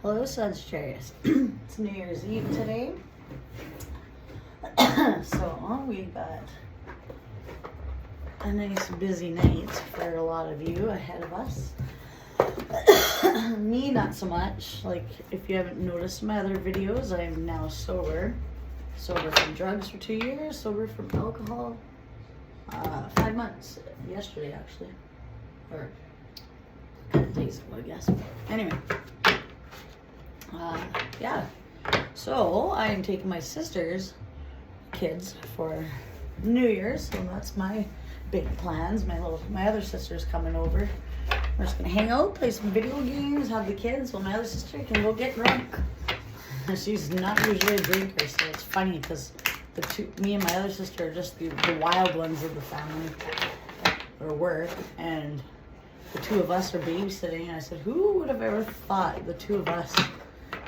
Hello, Sagittarius. It's New Year's Eve today. So we got a nice busy night for a lot of you ahead of us. Me, not so much. Like, if you haven't noticed my other videos, I'm now sober. Sober from drugs for 2 years, sober from alcohol 5 months. Yesterday, actually. Or a couple days ago, I guess. Anyway. Yeah. So, I'm taking my sister's kids for New Year's. So that's my big plans. My other sister's coming over. We're just gonna hang out, play some video games, have the kids, while my other sister can go get drunk. She's not usually a drinker, so it's funny because me and my other sister are just the wild ones of the family, or were, and the two of us are babysitting. And I said, who would have ever thought the two of us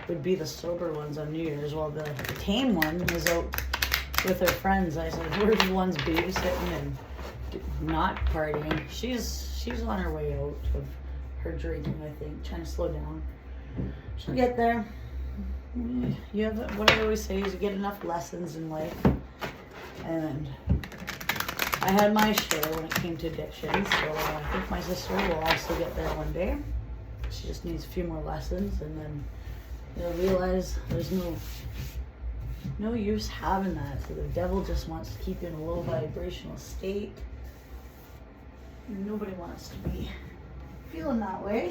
would be the sober ones on New Year's? Well, the tame one is out with her friends. I said, we're the ones babysitting and not partying. She's on her way out of her drinking, I think, trying to slow down. She'll get there. You have, what I always say is you get enough lessons in life. And I had my share when it came to addiction, so I think my sister will also get there one day. She just needs a few more lessons, and then you'll realize there's no use having that. So the devil just wants to keep you in a low vibrational state. Nobody wants to be feeling that way,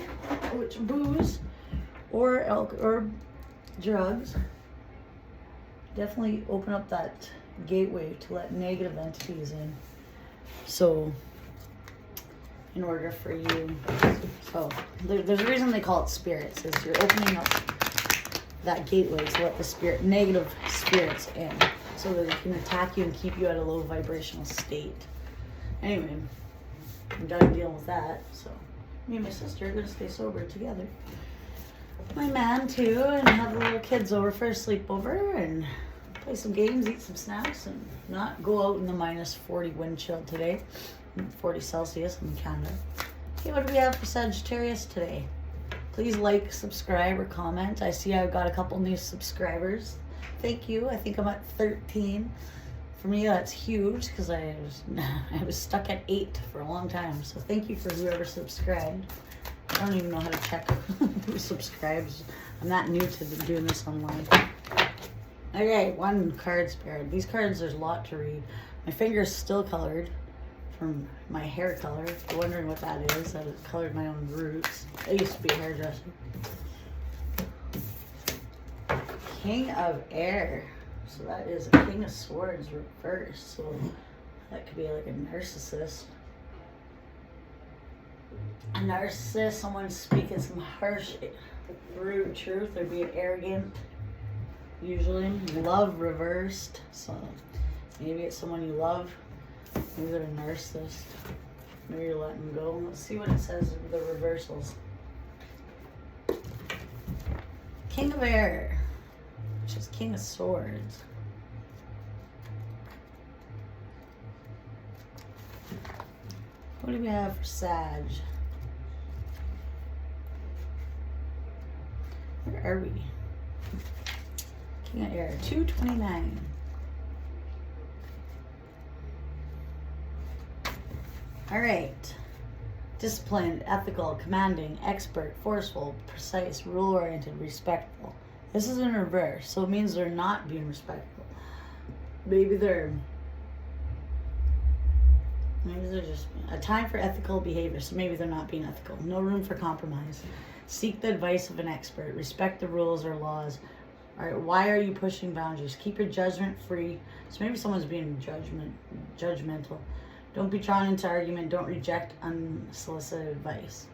which booze or alcohol or drugs definitely open up that gateway to let negative entities in. So in order for you, so there's a reason they call it spirits, is you're opening up that gateway to let the negative spirits in, so that it can attack you and keep you at a low vibrational state. Anyway, I'm done dealing with that. So me and my sister are gonna stay sober together. My man too, and have the little kids over for a sleepover and play some games, eat some snacks, and not go out in the minus 40 wind chill today. 40 Celsius in Canada. Okay, what do we have for Sagittarius today? Please like, subscribe, or comment. I see I've got a couple new subscribers. Thank you. I think I'm at 13. For me, that's huge because I was stuck at 8 for a long time. So thank you for whoever subscribed. I don't even know how to check who subscribes. I'm not new to doing this online. Okay, one card spared. These cards, there's a lot to read. My finger's still colored from my hair color. If you're wondering what that is, I colored my own roots. I used to be a hairdresser. King of Air. So that is a King of Swords reversed. So that could be like a narcissist. A narcissist, someone speaking some harsh, rude truth, or being arrogant. Usually, love reversed. So maybe it's someone you love. Maybe they're a narcissist. Maybe you're letting them go. Let's see what it says in the reversals. King of Air, which is King of Swords. What do we have for Sag? Where are we? King of Air, 229. All right. Disciplined, ethical, commanding, expert, forceful, precise, rule-oriented, respectful. This is in reverse, so it means they're not being respectful. Maybe they're just a time for ethical behavior, so maybe they're not being ethical. No room for compromise. Seek the advice of an expert. Respect the rules or laws. All right, why are you pushing boundaries? Keep your judgment free. So maybe someone's being judgmental. Don't be drawn into argument. Don't reject unsolicited advice.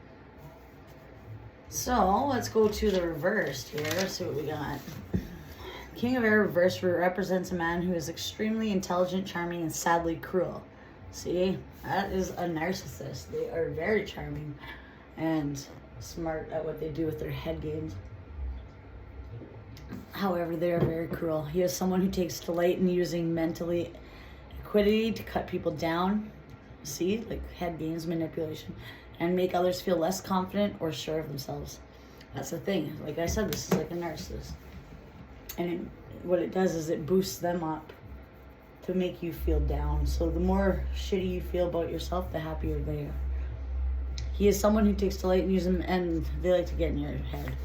So let's go to the reversed here. Let's see what we got. King of Air reversed represents a man who is extremely intelligent, charming, and sadly cruel. See, that is a narcissist. They are very charming and smart at what they do with their head games. However, they are very cruel. He is someone who takes delight in using mentally quiddity to cut people down. See, like head games, manipulation, and make others feel less confident or sure of themselves. That's the thing. Like I said, this is like a narcissist. And what it does is it boosts them up to make you feel down. So the more shitty you feel about yourself, the happier they are. He is someone who takes delight in using, and they like to get in your head.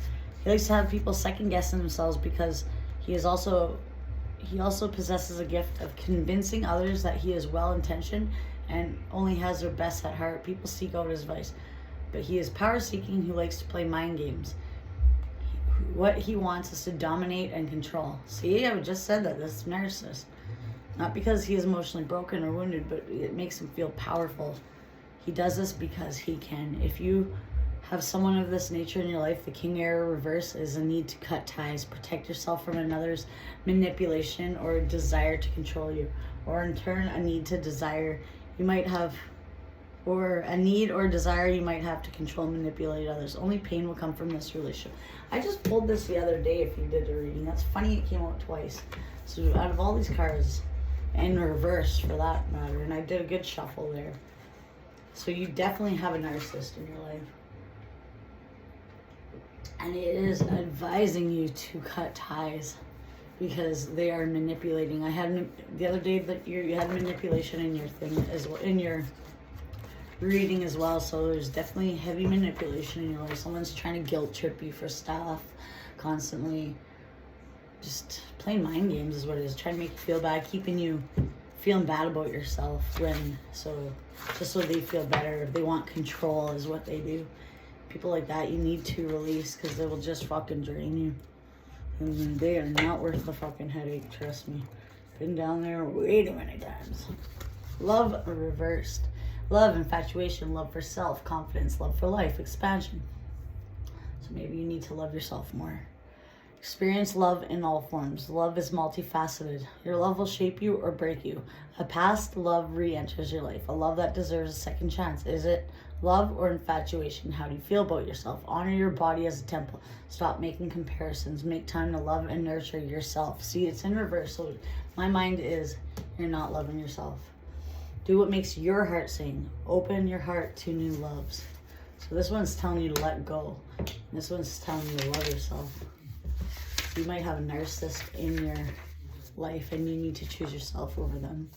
He likes to have people second guessing themselves because he also possesses a gift of convincing others that he is well-intentioned and only has their best at heart. People seek out his advice, but he is power-seeking who likes to play mind games. What he wants is to dominate and control. See, I just said that. This is narcissist. Not because he is emotionally broken or wounded, but it makes him feel powerful. He does this because he can. If you have someone of this nature in your life, the king error reverse is a need to cut ties, protect yourself from another's manipulation or desire to control you, or in turn a need to desire you might have, or a need or desire you might have to control and manipulate others. Only pain will come from this relationship. I just pulled this the other day if you did a reading. That's funny, it came out twice. So out of all these cards, in reverse for that matter, and I did a good shuffle there. So you definitely have a narcissist in your life. And it is advising you to cut ties because they are manipulating. I had the other day that you had manipulation in your thing as well, in your reading as well. So there's definitely heavy manipulation in your life. Someone's trying to guilt trip you for stuff constantly. Just playing mind games is what it is. Trying to make you feel bad, keeping you feeling bad about yourself just so they feel better. They want control is what they do. People like that you need to release because they will just fucking drain you. And they are not worth the fucking headache, trust me. Been down there way too many times. Love reversed. Love, infatuation, love for self, confidence, love for life, expansion. So maybe you need to love yourself more. Experience love in all forms. Love is multifaceted. Your love will shape you or break you. A past love re-enters your life. A love that deserves a second chance. Is it love or infatuation? How do you feel about yourself? Honor your body as a temple. Stop making comparisons. Make time to love and nurture yourself. See, it's in reverse. So my mind is you're not loving yourself. Do what makes your heart sing. Open your heart to new loves. So this one's telling you to let go. This one's telling you to love yourself. You might have a narcissist in your life and you need to choose yourself over them.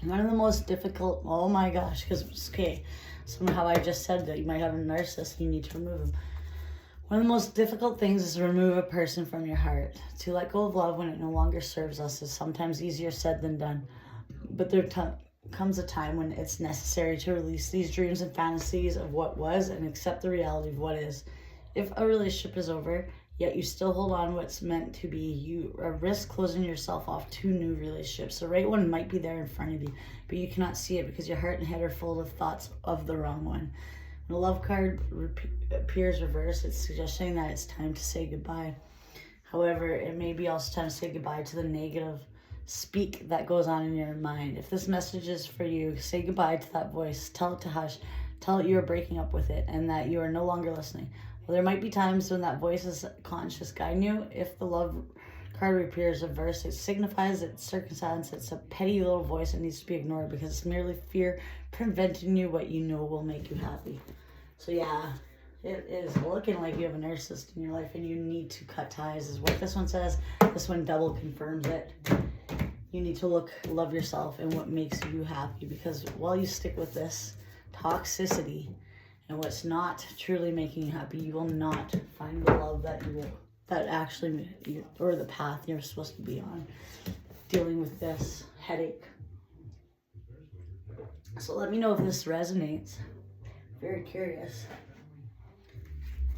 One of the most difficult, oh my gosh, because, okay, somehow I just said that you might have a narcissist and you need to remove them. One of the most difficult things is to remove a person from your heart. To let go of love when it no longer serves us is sometimes easier said than done. But there comes a time when it's necessary to release these dreams and fantasies of what was and accept the reality of what is. If a relationship is over, yet you still hold on what's meant to be, you risk closing yourself off to new relationships. The right one might be there in front of you, but you cannot see it because your heart and head are full of thoughts of the wrong one. When a love card appears reversed, it's suggesting that it's time to say goodbye. However, it may be also time to say goodbye to the negative speak that goes on in your mind. If this message is for you, say goodbye to that voice. Tell it to hush. Tell it you are breaking up with it and that you are no longer listening. Well, there might be times when that voice is conscious guiding you. If the love card appears reversed, it signifies it's circumstance. It's a petty little voice that needs to be ignored because it's merely fear preventing you what you know will make you happy. So yeah, it is looking like you have a narcissist in your life and you need to cut ties is what this one says. This one double confirms it. You need to love yourself and what makes you happy, because while you stick with this toxicity and what's not truly making you happy, you will not find the love that or the path you're supposed to be on, dealing with this headache. So let me know if this resonates. Very curious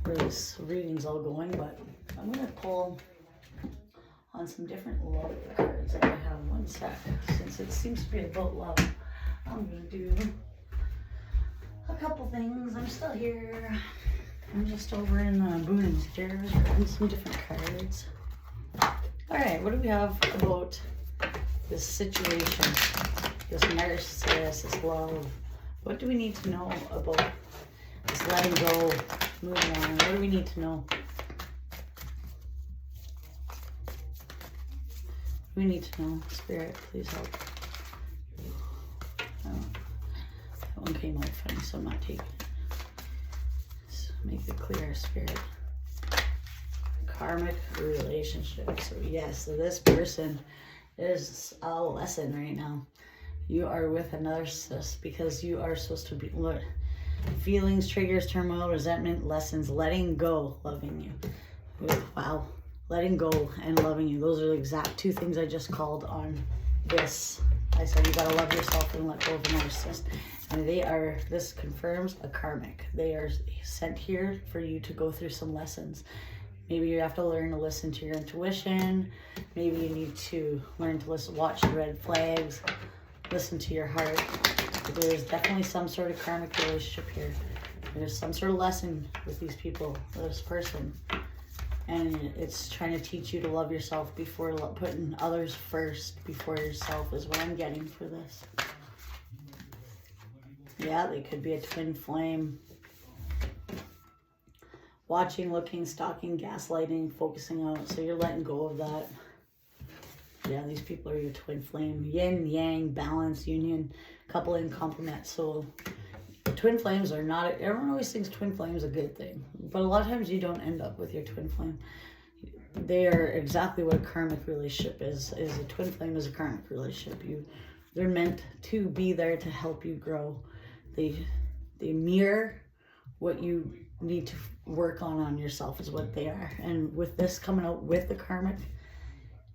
where this reading's all going, but I'm gonna pull on some different love cards that I have. One sec, since it seems to be about love, I'm gonna do a couple things. I'm still here. I'm just over in Boone & Stairs grabbing some different cards. Alright, what do we have about this situation? This narcissist, this love. What do we need to know about this letting go, moving on? What do we need to know? We need to know. Spirit, please help. Oh, that one came out funny, so I'm not taking it. Make it clear, Spirit. karmic relationship. So yes, so this person is a lesson right now. You are with a narcissist because you are supposed to be feelings, triggers, turmoil, resentment, lessons, letting go, loving you. Wow. Letting go and loving you. Those are the exact two things I just called on this. I said you gotta love yourself and let go of a narcissist. And this confirms a karmic. They are sent here for you to go through some lessons. Maybe you have to learn to listen to your intuition. Maybe you need to learn to watch the red flags, listen to your heart. But there's definitely some sort of karmic relationship here. There's some sort of lesson with these people, this person. And it's trying to teach you to love yourself before putting others first before yourself is what I'm getting for this. Yeah, they could be a twin flame. Watching, looking, stalking, gaslighting, focusing out. So you're letting go of that. Yeah, these people are your twin flame. Yin, yang, balance, union, coupling, complement. So twin flames are not, everyone always thinks twin flame is a good thing, but a lot of times you don't end up with your twin flame. They are exactly what a karmic relationship is a twin flame is a karmic relationship. They're meant to be there to help you grow. They mirror what you need to work on yourself is what they are. And with this coming out with the karmic,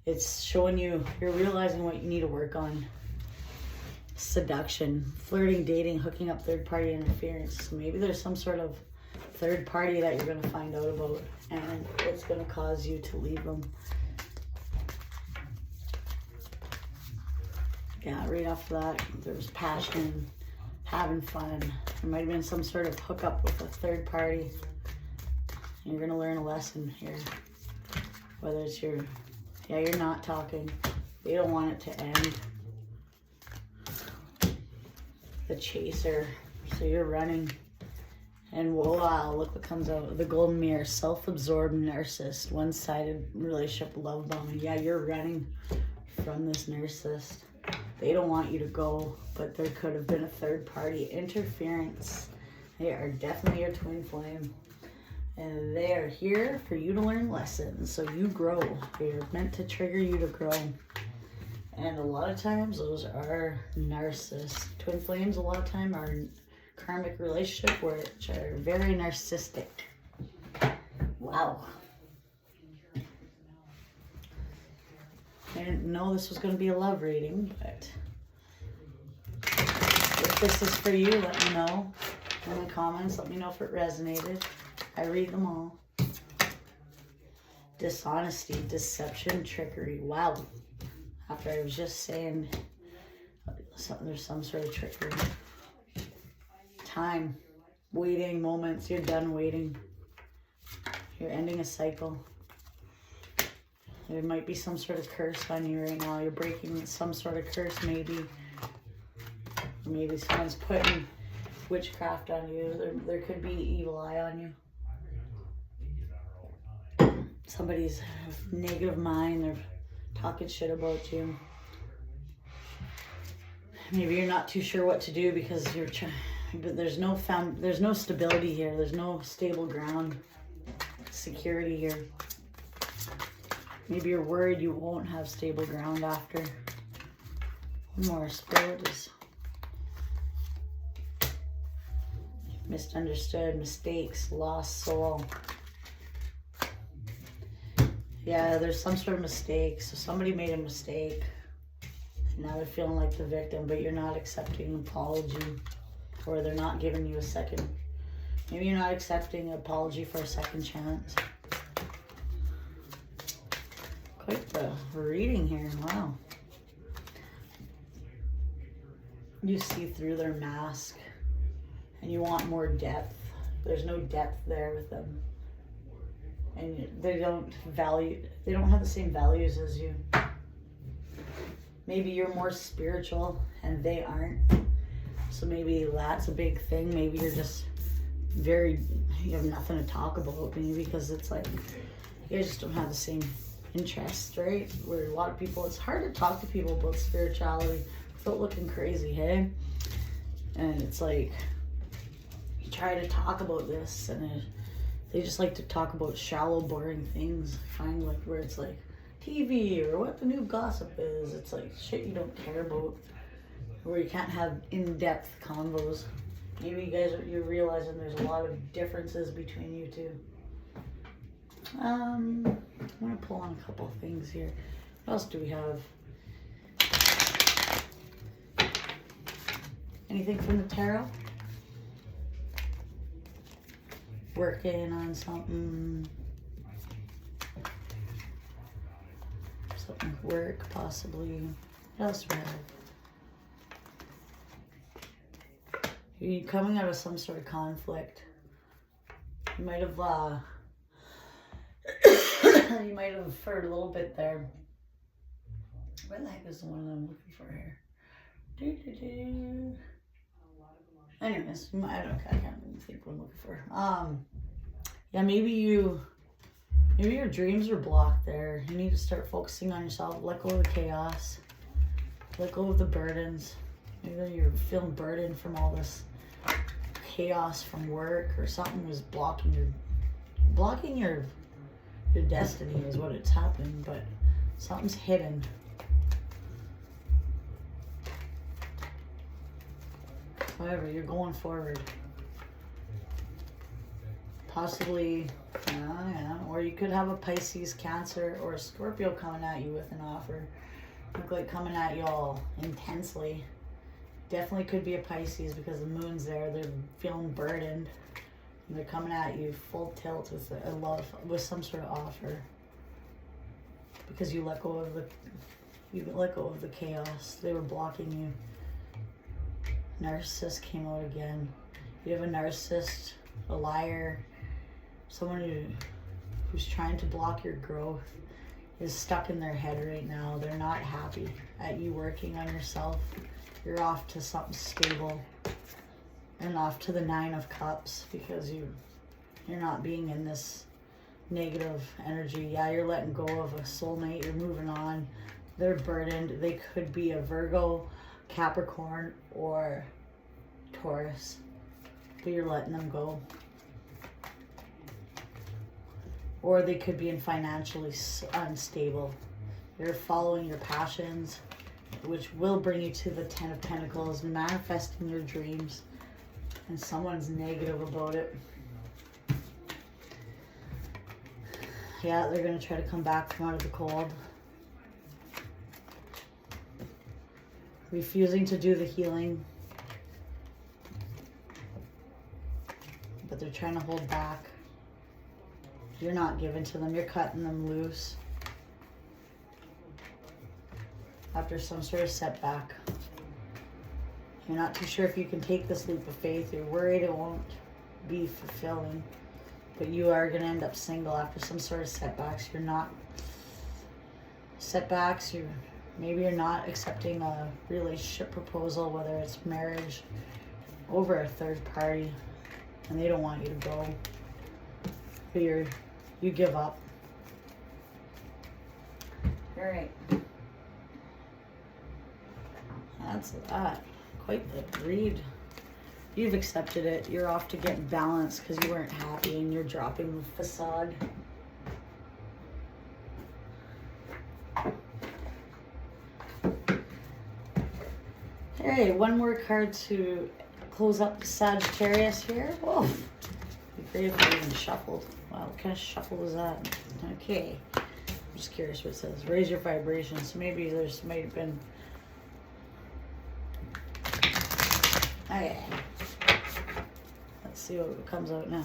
it's showing you're realizing what you need to work on. Seduction, flirting, dating, hooking up, third-party interference. So maybe there's some sort of third party that you're going to find out about, and it's going to cause you to leave them. Yeah, right after that, there was passion, having fun. There might have been some sort of hookup with a third party. You're going to learn a lesson here. Whether it's you're not talking. They don't want it to end. The chaser, so you're running, and wow, look what comes out. The golden mirror, self-absorbed narcissist, one-sided relationship, love bombing. Yeah, you're running from this narcissist. They don't want you to go, but there could have been a third-party interference. They are definitely your twin flame, and they are here for you to learn lessons, so you grow. They're meant to trigger you to grow. And a lot of times those are narcissists. Twin flames a lot of time are karmic relationship which are very narcissistic. Wow. I didn't know this was going to be a love reading, but if this is for you, let me know in the comments. Let me know if it resonated. I read them all. Dishonesty, deception, trickery. Wow. After I was just saying there's some sort of trickery. Time, waiting, moments, you're done waiting. You're ending a cycle. There might be some sort of curse on you right now. You're breaking some sort of curse maybe. Maybe someone's putting witchcraft on you. There could be evil eye on you. Somebody's negative mind. They're talking shit about you. Maybe you're not too sure what to do because you're trying, but there's no stability here. There's no stable ground, security here. Maybe you're worried you won't have stable ground after. One more, spirit is misunderstood, mistakes, lost soul. Yeah, there's some sort of mistake. So somebody made a mistake. Now they're feeling like the victim, but you're not accepting an apology. Or they're not giving you a second. Maybe you're not accepting an apology for a second chance. Quite the reading here. Wow. You see through their mask. And you want more depth. There's no depth there with them. And they don't have the same values as you. Maybe you're more spiritual and they aren't. So maybe that's a big thing. Maybe you're just you have nothing to talk about, maybe because it's like, you guys just don't have the same interests, right? Where a lot of people, it's hard to talk to people about spirituality without looking crazy, hey? And it's like, you try to talk about this and They just like to talk about shallow, boring things. Find like where it's like TV or what the new gossip is. It's like shit you don't care about. Where you can't have in-depth convos. Maybe you guys you're realizing there's a lot of differences between you two. I'm gonna pull on a couple things here. What else do we have? Anything from the tarot? Working on something. Something with work, possibly. What else do we have? You're coming out of some sort of conflict. You might have, you might have heard a little bit there. Where the heck is the one that I'm looking for here? Anyways, I can't even think what I'm looking for. Yeah, maybe your dreams are blocked there. You need to start focusing on yourself. Let go of the chaos. Let go of the burdens. Maybe you're feeling burdened from all this chaos from work, or something was blocking your destiny is what it's happening, but something's hidden. However, you're going forward. Possibly, yeah, or you could have a Pisces, Cancer, or a Scorpio coming at you with an offer. Look like coming at you all intensely. Definitely could be a Pisces because the moon's there. They're feeling burdened. And they're coming at you full tilt with a love, with some sort of offer. Because you let go of the chaos. They were blocking you. Narcissist came out again. You have a narcissist, a liar, someone who's trying to block your growth, is stuck in their head right now. They're not happy at you working on yourself. You're off to something stable and off to the 9 of Cups because you're not being in this negative energy. Yeah, you're letting go of a soulmate. You're moving on. They're burdened. They could be a Virgo, Capricorn, or Taurus, but you're letting them go. Or they could be financially unstable. You're following your passions, which will bring you to the 10 of Pentacles, manifesting your dreams, and someone's negative about it. Yeah, they're going to try to come back from out of the cold. Refusing to do the healing. But they're trying to hold back. You're not giving to them. You're cutting them loose. After some sort of setback. You're not too sure if you can take this leap of faith. You're worried it won't be fulfilling. But you are going to end up single after some sort of setbacks. You're not... Setbacks, maybe you're not accepting a relationship proposal, whether it's marriage, over a third party, and they don't want you to go. But you give up. All right. That's that. Quite the read. You've accepted it. You're off to get balanced because you weren't happy and you're dropping the facade. Alright, one more card to close up the Sagittarius here. Whoa. Be great if I even shuffled. Wow, what kind of shuffle was that? Okay. I'm just curious what it says. Raise your vibration. So maybe there's might have been... Okay. Let's see what comes out now.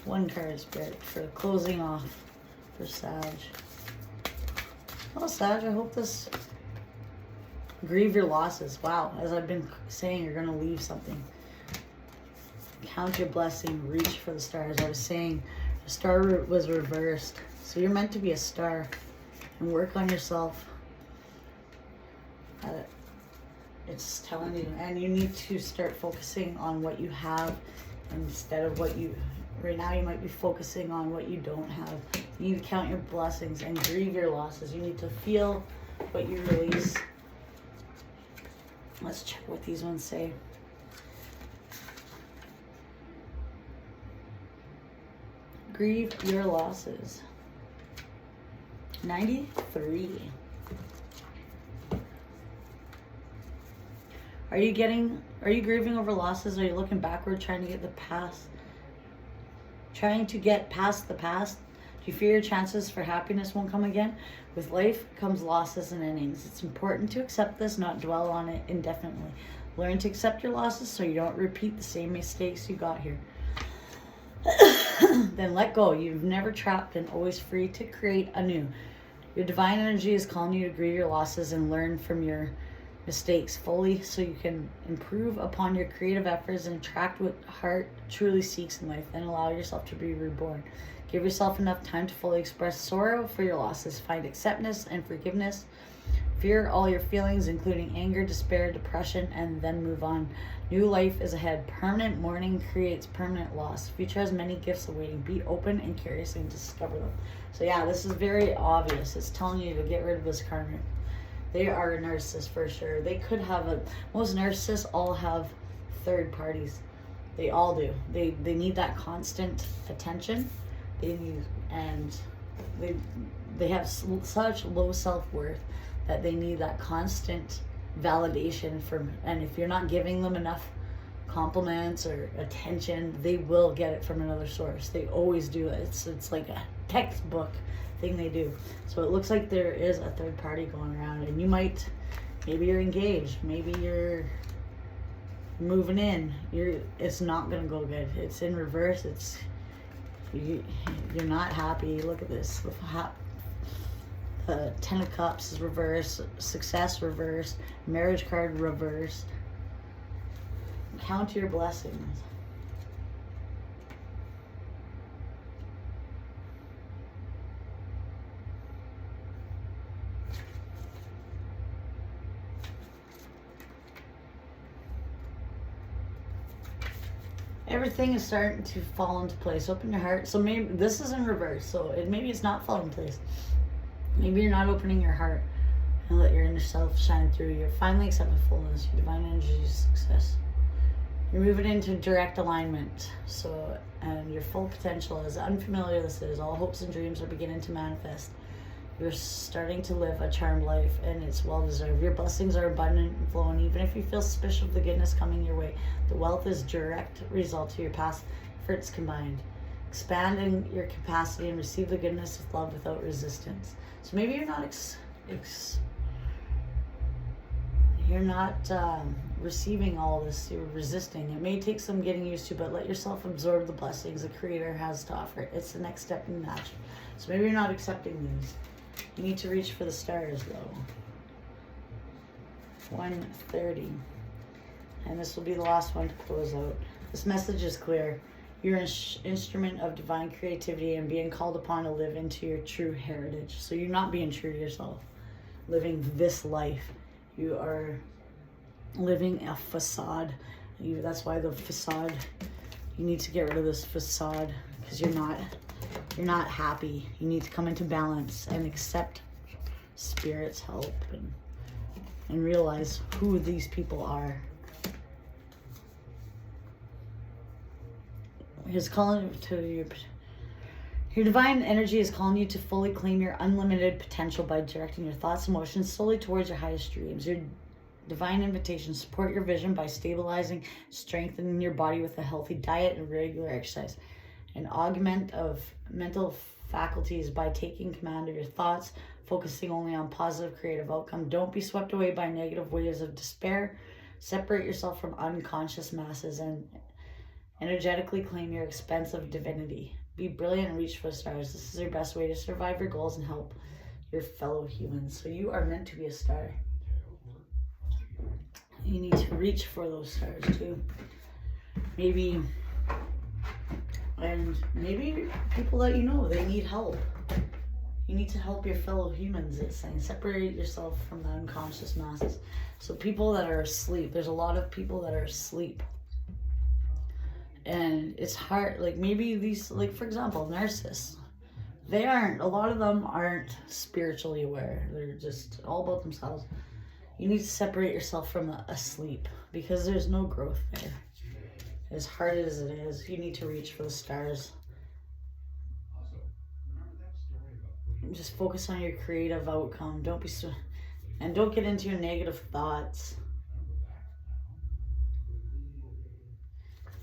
One card spirit for closing off for Sag. Oh, Sag, I hope this... Grieve your losses. Wow, as I've been saying, you're going to leave something. Count your blessing. Reach for the stars. I was saying the star was reversed. So you're meant to be a star and work on yourself. It's telling you. And you need to start focusing on what you have instead of what you... Right now you might be focusing on what you don't have. You need to count your blessings and grieve your losses. You need to feel what you release. Let's check what these ones say. grieve your losses. 93. Are you grieving over losses? Are you looking backward, trying to get past the past? Do you fear your chances for happiness won't come again? With life comes losses and endings. It's important to accept this, not dwell on it indefinitely. Learn to accept your losses so you don't repeat the same mistakes you got here. Then let go. You've never trapped and always free to create anew. Your divine energy is calling you to grieve your losses and learn from your mistakes fully so you can improve upon your creative efforts and attract what heart truly seeks in life, and allow yourself to be reborn. Give yourself enough time to fully express sorrow for your losses. Find acceptance and forgiveness. Fear all your feelings, including anger, despair, depression, and then move on. New life is ahead. Permanent mourning creates permanent loss. Future has many gifts awaiting. Be open and curious and discover them. So yeah, this is very obvious. It's telling you to get rid of this karmic. They are a narcissist for sure. They could have most narcissists all have third parties. They all do. They need that constant attention. They have such low self-worth that they need that constant validation from, and if you're not giving them enough compliments or attention, they will get it from another source. They always do it. It's like a textbook thing they do. So it looks like there is a third party going around, and maybe you're engaged, maybe you're moving in. It's not gonna go good. It's in reverse. You're not happy. Look at this. The 10 of Cups is reverse, success reverse, marriage card reverse. Count your blessings. Everything is starting to fall into place. Open your heart. So maybe this is in reverse. So maybe it's not falling in place. Maybe you're not opening your heart and let your inner self shine through. You're finally accepting fullness. Your divine energy is success. You're moving into direct alignment. So, and your full potential, as unfamiliar as this is, all hopes and dreams are beginning to manifest. You're starting to live a charmed life, and it's well-deserved. Your blessings are abundant and flowing. Even if you feel suspicious of the goodness coming your way, the wealth is direct result to your past efforts combined. Expand in your capacity and receive the goodness with love without resistance. So maybe you're not receiving all this. You're resisting. It may take some getting used to, but let yourself absorb the blessings the Creator has to offer. It's the next step in that. So maybe you're not accepting these. You need to reach for the stars, though. 1:30. And this will be the last one to close out. This message is clear. You're an instrument of divine creativity and being called upon to live into your true heritage. So you're not being true to yourself, living this life. You are living a facade. That's why the facade, you need to get rid of this facade, because you're not happy. You need to come into balance and accept Spirit's help and realize who these people are. He's calling to your divine energy is calling you to fully claim your unlimited potential by directing your thoughts and emotions solely towards your highest dreams. Your divine invitation, support your vision by stabilizing, strengthening your body with a healthy diet and regular exercise. An augment of mental faculties by taking command of your thoughts, focusing only on positive creative outcome. Don't be swept away by negative waves of despair. Separate yourself from unconscious masses and energetically claim your expansive divinity. Be brilliant and reach for the stars. This is your best way to survive your goals and help your fellow humans. So you are meant to be a star. You need to reach for those stars too. Maybe people that you know, they need help. You need to help your fellow humans, it's saying. Separate yourself from the unconscious masses. So people that are asleep, there's a lot of people that are asleep. And it's hard, like maybe these, like for example, narcissists, a lot of them aren't spiritually aware. They're just all about themselves. You need to separate yourself from the asleep, because there's no growth there. As hard as it is, you need to reach for the stars. just focus on your creative outcome. Don't be so, and don't get into your negative thoughts.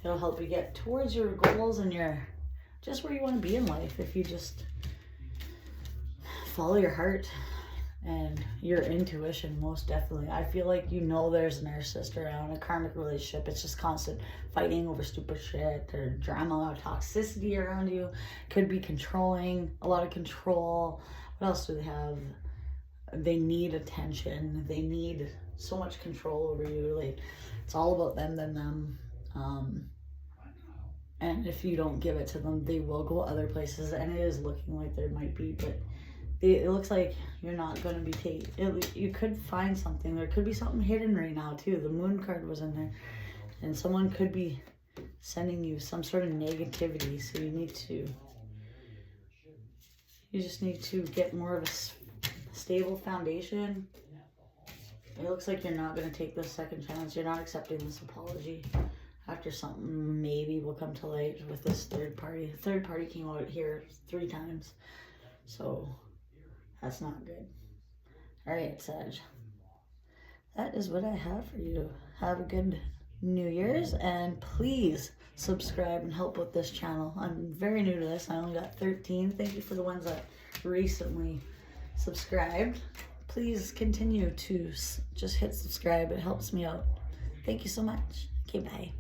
It'll help you get towards your goals and your just where you want to be in life if you just follow your heart and your intuition. Most definitely, I feel like there's a narcissist around, a karmic relationship. It's just constant fighting over stupid shit or drama, toxicity around you. Could be controlling, a lot of control. What else do they have? They need attention. They need so much control over you. Like, it's all about them than them. And if you don't give it to them, they will go other places. And it is looking like there might be, but it looks like you're not going to be taken. You could find something. There could be something hidden right now too. The moon card was in there, and someone could be sending you some sort of negativity. So you just need to get more of a stable foundation. It looks like you're not going to take this second chance. You're not accepting this apology after something maybe will come to light with this third party. The third party came out here 3 times. So that's not good. All right, Sag. That is what I have for you. Have a good New Year's, and please subscribe and help with this channel. I'm very new to this. I only got 13. Thank you for the ones that recently subscribed. Please continue to just hit subscribe. It helps me out. Thank you so much. Okay, bye.